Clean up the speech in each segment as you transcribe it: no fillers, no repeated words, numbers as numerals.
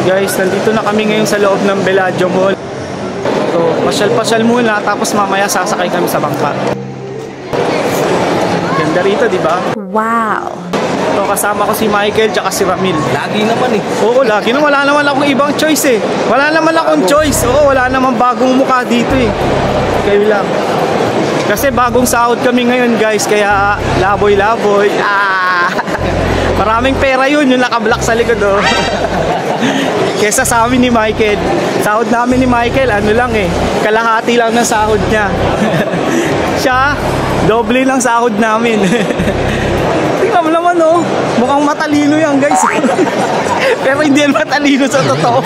Guys, nandito na kami ngayon sa loob ng Bellagio Mall. So, pasyal-pasyal muna tapos mamaya sasakay kami sa bangka. Ganda rito, di ba? Wow! So, kasama ko si Michael tsaka si Ramil. Lagi naman eh. Oo, lagi naman. Wala naman akong ibang choice eh. Wala naman akong choice. Oo, wala naman bagong mukha dito eh. Kayo lang. Kasi bagong sahod kami ngayon guys, kaya laboy-laboy. Maraming pera yun, yung nakablock sa likod oh. Kesa sa amin ni Michael. Sahod namin ni Michael, ano lang eh, kalahati lang ng sahod niya. Siya, doble lang sahod namin. Tingnan mo naman oh, mukhang matalino yan guys. Pero hindi yan matalino sa totoo.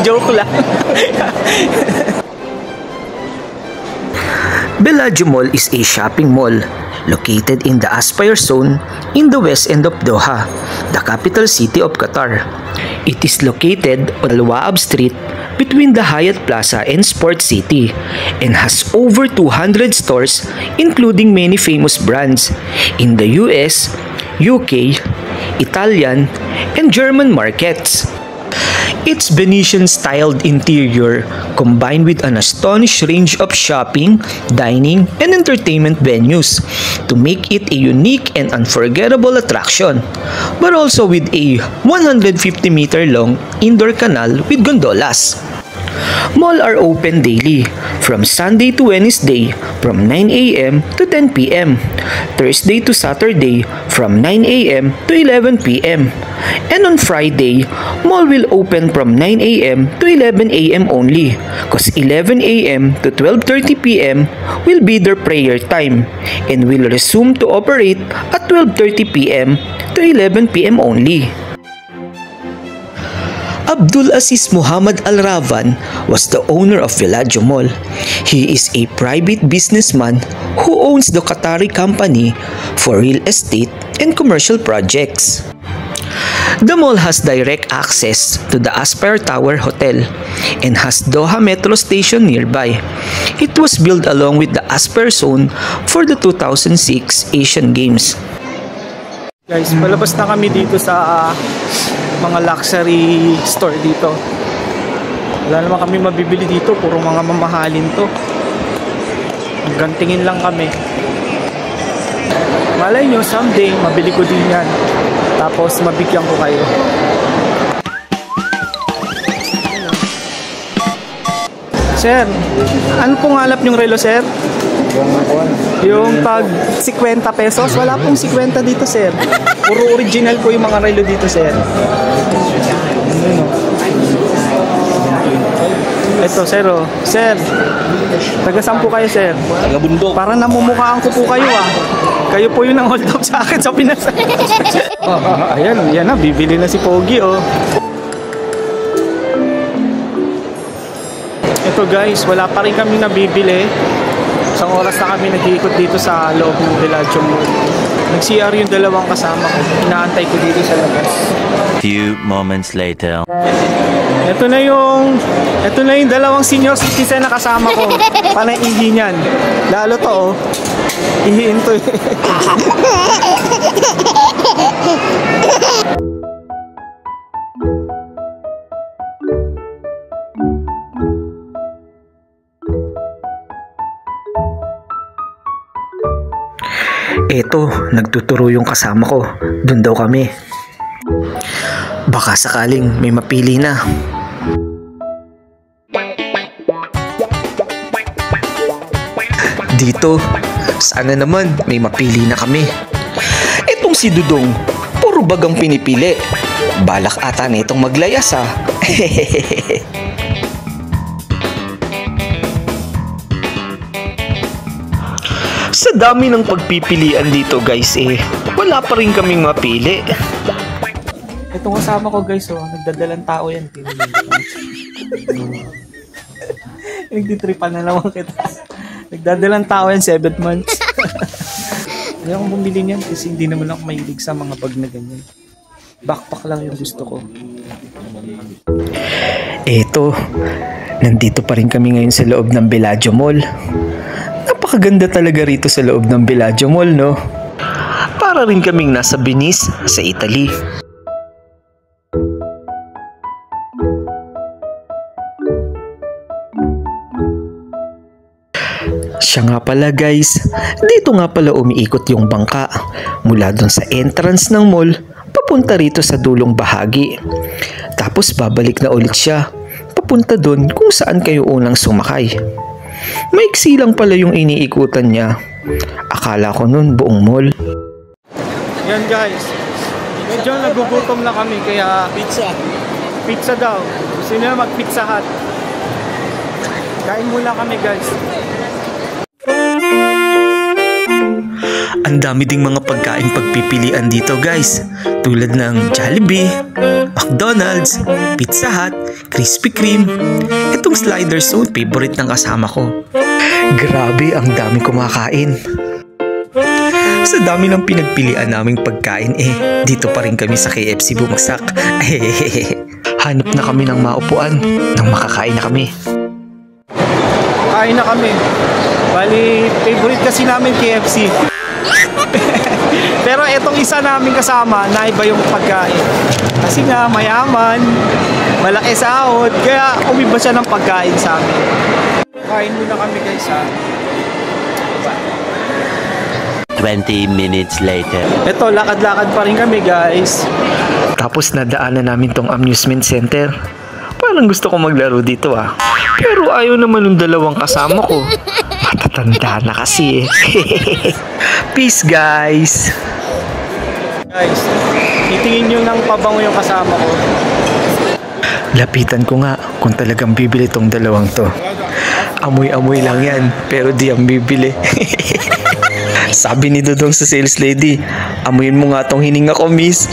Joke lang. Bellagio Mall is a shopping mall located in the Aspire Zone in the west end of Doha, the capital city of Qatar. It is located on Al-Waab Street between the Hyatt Plaza and Sports City and has over 200 stores including many famous brands in the US, UK, Italian, and German markets. Its Venetian-styled interior, combined with an astonished range of shopping, dining, and entertainment venues, to make it a unique and unforgettable attraction, but also with a 150-meter-long indoor canal with gondolas. Mall are open daily, from Sunday to Wednesday from 9 a.m. to 10 p.m., Thursday to Saturday from 9 a.m. to 11 p.m., and on Friday, mall will open from 9 a.m. to 11 a.m. only, cause 11 a.m. to 12:30 p.m. will be their prayer time, and will resume to operate at 12:30 p.m. to 11 p.m. only. Abdul Aziz Muhammad Al Ravan was the owner of Bellagio Mall. He is a private businessman who owns the Qatari company for real estate and commercial projects. The mall has direct access to the Aspire Tower Hotel and has Doha Metro Station nearby. It was built along with the Aspire Zone for the 2006 Asian Games. Guys, palabas na kami dito sa mga luxury store dito. Wala naman kami mabibili dito, puro mga mamahalin to. Gantingin lang kami. Malay nyo, someday mabili ko din yan. Tapos mabigyan ko kayo. Sir, ano pong halap yung relo, sir? Yung pag 50 pesos, wala pong 50 dito, sir. Puro original po yung mga relo dito, sir. Ito, sir, oh. Sir, taga-saan po kayo, sir? Taga-bundok. Parang namumukhaan ko po kayo, ah. Kayo po yung nang-hold up sa akin sa Pinas. Ayan, yan na, bibili na si Pogi, oh. Ito guys, wala pa rin kami nabibili. Isang oras na kami nag-iikot dito sa loob ng Bellagio Mall. Nag-CR yung dalawang kasama ko. Inaantay ko dito sa labas. Few moments later. Ito na yung dalawang senior citizen na kasama ko. Panay ihi niyan. Lalo to oh. Ihiin to eh. Eto, nagtuturo yung kasama ko. Doon daw kami. Baka sakaling may mapili na. Dito, sana naman may mapili na kami. Etong si Dudong, puro bagang pinipili. Balak ata na itong maglayas ah. Sa dami ng pagpipilian dito guys wala pa rin kaming mapili. Itong kasama ko guys, nagdadalang tao yan. Nagtitripan na naman kita. Nagdadalang tao yan, 7 months. Hindi akong bumili niyan kasi hindi naman ako mahilig sa mga bag na ganyan. Backpack lang yung gusto ko. Eto, nandito pa rin kami ngayon sa loob ng Bellagio Mall. Napakaganda talaga rito sa loob ng Bellagio Mall, no? Para rin kaming nasa Venice sa Italy. Siya nga pala guys, dito nga pala umiikot yung bangka mula dun sa entrance ng mall papunta rito sa dulong bahagi. Tapos babalik na ulit siya papunta dun kung saan kayo unang sumakay. Maiksi lang pala yung iniikutan niya. Akala ko nun buong mall. Yan guys, medyo nagugutom na kami kaya pizza daw. Gusto nyo mag-Pizza Hut. Kain muna kami guys. Ang dami ding mga pagkain pagpipilian dito guys, tulad ng Jollibee, McDonald's, Pizza Hut, Krispy Kreme. Itong slider zone, favorite ng kasama ko. Grabe, ang dami kumakain. Sa dami ng pinagpilian naming pagkain dito pa rin kami sa KFC bumagsak. Hanap na kami ng maupuan nang makakain na kami. Kain na kami. Bali, favorite kasi namin KFC. Pero etong isa namin kasama, naiba yung pagkain. Kasi nga, mayaman, malaki sahod, kaya umiba siya ng pagkain sa amin. Kain muna kami guys ha. 20 minutes later. Ito, lakad-lakad pa rin kami guys. Tapos nadaanan namin tong amusement center. Parang gusto ko maglaro dito ah. Pero ayaw naman ng dalawang kasama ko. Matatanda na kasi Peace guys. Guys, titingin nyo ng pabango yung kasama ko. Lapitan ko nga kung talagang bibili tong dalawang to. Amoy-amoy lang yan, pero di ang bibili. Sabi ni Dudong sa sales lady, amuyin mo nga tong hininga ko, miss.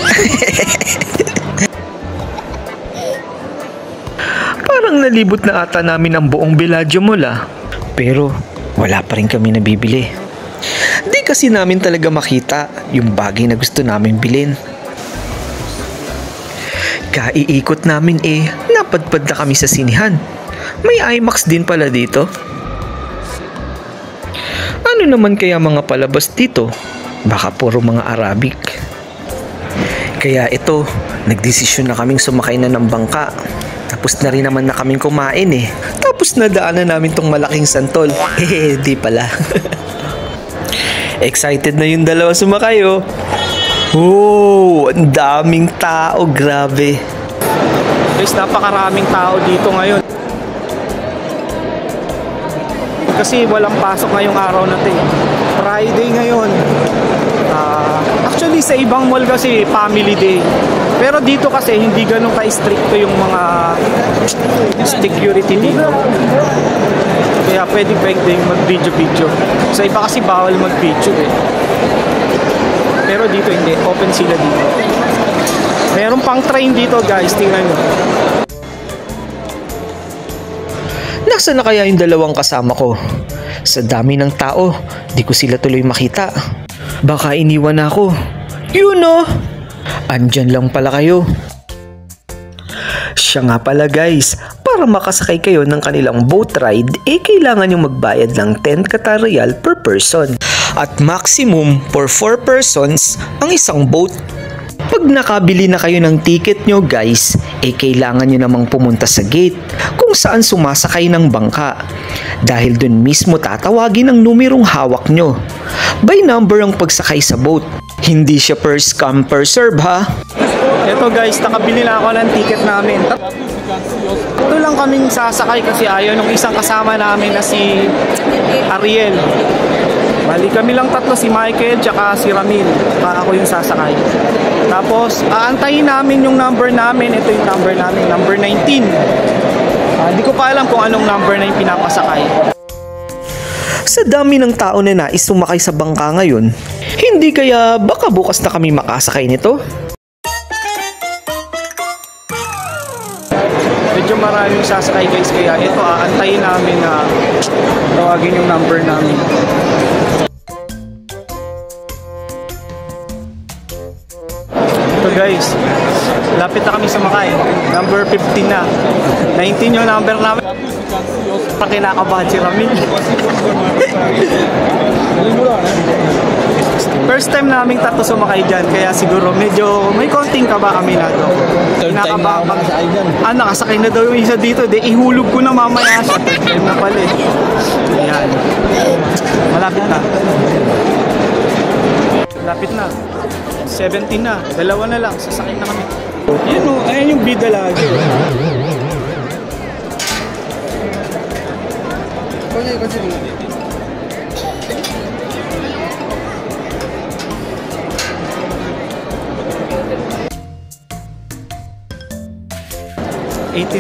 Parang nalibot na ata namin ang buong Bellagio Mall ah. Pero wala pa rin kami nabibili. Di kasi namin talaga makita yung bagay na gusto namin bilhin. Kaiikot namin napadpad na kami sa sinihan. May IMAX din pala dito. Ano naman kaya mga palabas dito? Baka puro mga Arabic. Kaya ito, nagdesisyon na kaming sumakay na ng bangka. Tapos na rin naman na kaming kumain Tapos nadaanan namin tong malaking santol. Di pala. Excited na yung dalawa sumakay Oh, ang daming tao, grabe. Guys, napakaraming tao dito ngayon. Kasi walang pasok ngayong araw na ito Friday ngayon. Actually sa ibang mall kasi family day. Pero dito kasi hindi ganun ka-stricto yung mga security dito. Kaya pwede mag-video. Sa iba kasi bawal mag-video Pero dito hindi, open sila dito. Meron pang train dito guys, tingnan nyo. Nasaan na kaya yung dalawang kasama ko? Sa dami ng tao, di ko sila tuloy makita. Baka iniwan na ako. Andyan lang pala kayo. Siya nga pala guys, para makasakay kayo ng kanilang boat ride, kailangan yung magbayad ng 10 Qatar Rial per person. At maximum for 4 persons ang isang boat. Pag nakabili na kayo ng ticket nyo guys, kailangan nyo namang pumunta sa gate kung saan sumasakay ng bangka. Dahil dun mismo tatawagin ang numerong hawak nyo. By number ang pagsakay sa boat. Hindi siya per come per serve ha. Ito guys, nakabili na ako ng ticket namin. Ito lang kaming sasakay kasi ayaw nung isang kasama namin na si Ariel. Bali kami lang tatlo, si Michael tsaka si Ramil. Ako yung sasakay. Tapos aantayin namin yung number namin. Ito yung number namin, number 19. Hindi ko pa alam kung anong number na yung pinapasakay. Sa dami ng tao na nais sumakay sa bangka ngayon, hindi kaya baka bukas na kami makasakay nito? Medyo maraming sasakay guys, kaya ito aantayin namin na tawagin yung number namin. Ito guys, lapit na kami sa Makay. Number 15 na. 19 yung number namin. Pakinakabahan si Ramil. First time naming tatlo sumakay dyan, kaya siguro medyo may konting kaba kami na to. Kinakabahan pag nakasakay na daw yung isa dito, ihulog ko na mamaya siya. Time na pala eh. Ayan. Malapit na. Malapit na. 17 na. Dalawa na lang. Sasakay na kami. Yan o. Ayan yung bida lagi.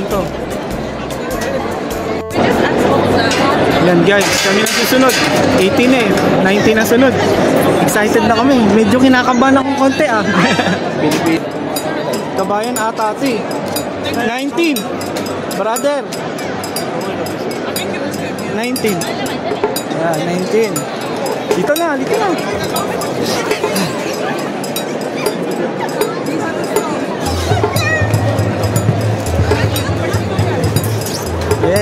to. Yan guys, kami na susunod. 18 eh, 19 na sunod. Excited na kami. Medyo kinakabahan akong konti ah. Kabayan ata ito eh. 19. Brother. 19. Yeah, 19. Dito na, dito na.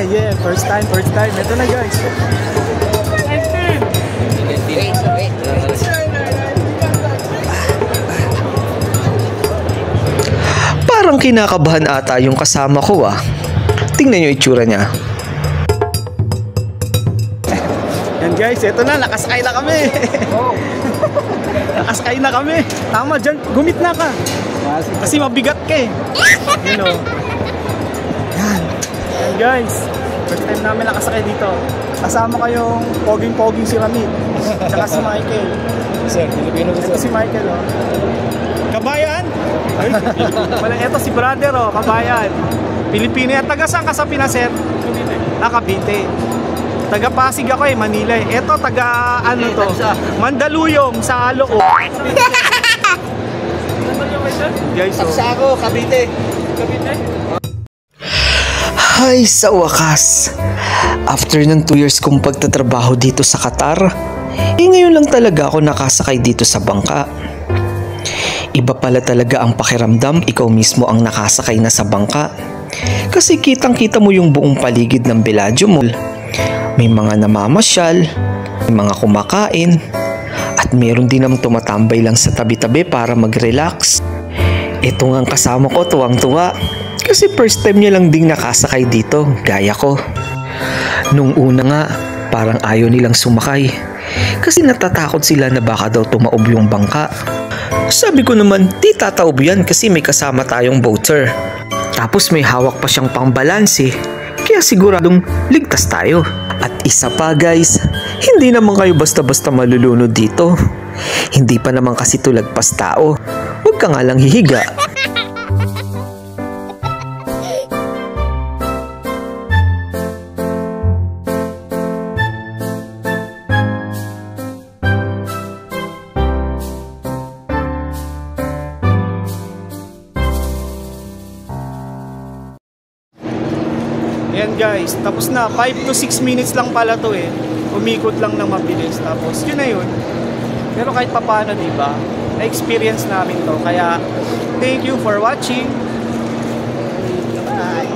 Yeah, first time. Ito na guys. 19. Parang kinakabahan ata yung kasama ko ah. Tingnan nyo itsura niya. Yan guys, ito na, nakasakay na kami. Nakasakay na kami. Tama dyan, gumit na ka. Kasi mabigat ka eh. You know. Yan guys, first time namin nakasakay dito. Kasama kayong poging-poging si Ramil. Tsaka si Michael. Ito si Michael oh. Kabayan? Ay, ito si brother oh, Kabayan. Pilipino yan. Taga saan ka sa Pinaset? Cavite. Taga Pasig ako eh, Manila eh. Ito taga ano to? Mandaluyong sa Halo oh. Guys oh. Sa ako, Cavite. Ay, sa wakas. After ng 2 years kong pagtatrabaho dito sa Qatar, ngayon lang talaga ako nakasakay dito sa bangka. Iba pala talaga ang pakiramdam, ikaw mismo ang nakasakay na sa bangka. Kasi kitang-kita mo yung buong paligid ng Bellagio Mall. May mga namamasyal, may mga kumakain, at meron din namang tumatambay lang sa tabi-tabi para mag-relax. Ito nga ang kasama ko, tuwang-tuwa. Kasi first time niya lang ding nakasakay dito, gaya ko. Nung una nga, parang ayaw nilang sumakay. Kasi natatakot sila na baka daw tumaob yung bangka. Sabi ko naman, di tataob yan kasi may kasama tayong boater. Tapos may hawak pa siyang pangbalanse, kaya siguradong ligtas tayo. At isa pa guys, hindi naman kayo basta-basta malulunod dito. Hindi pa naman kasi tulagpas tao. Huwag ka nga lang hihiga. Yan guys, tapos na. 5 to 6 minutes lang pala to eh. Umikot lang ng mabilis. Tapos yun na yun. Pero kahit papaano, diba? Na-experience namin to. Kaya, thank you for watching. Bye.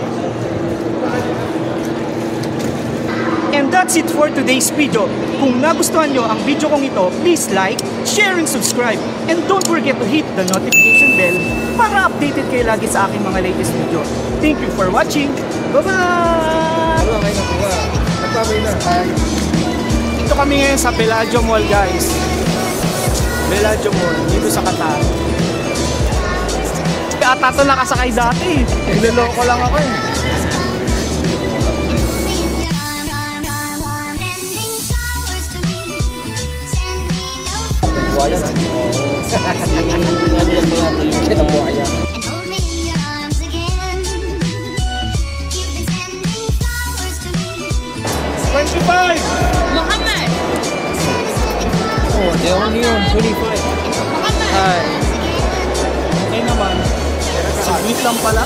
And And that's it for today's video. Kung nagustuhan nyo ang video kong ito, please like, share, and subscribe. And don't forget to hit the notification bell para updated kayo lagi sa aking mga latest video. Thank you for watching. Bye-bye! Dito kami ngayon sa Bellagio Mall, guys. Bellagio Mall, dito sa Qatar. Ata ito nakasakay dati. Niloloko lang ako eh. Muhammad! Oh, they only on 25. Muhammad! Ay. Okay naman. Saglit lang pala.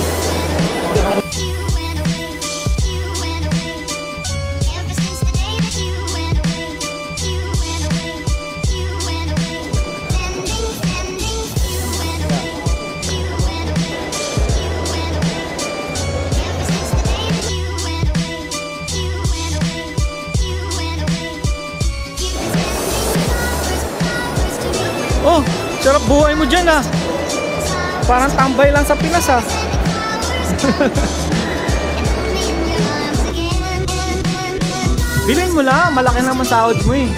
Oh, sarap buhay mo dyan ah. Parang tambay lang sa Pinas ah. Bilhin mo lang, malaki naman sahod mo eh.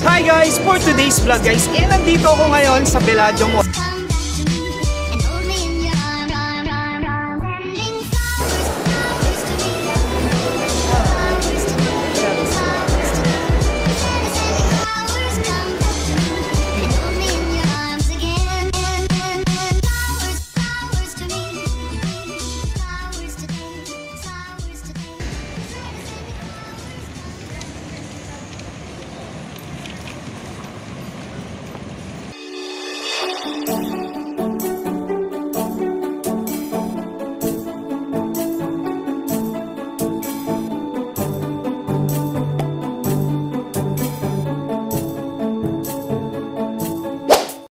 Hi guys, for today's vlog guys, nandito ako ngayon sa Bellagio Mall.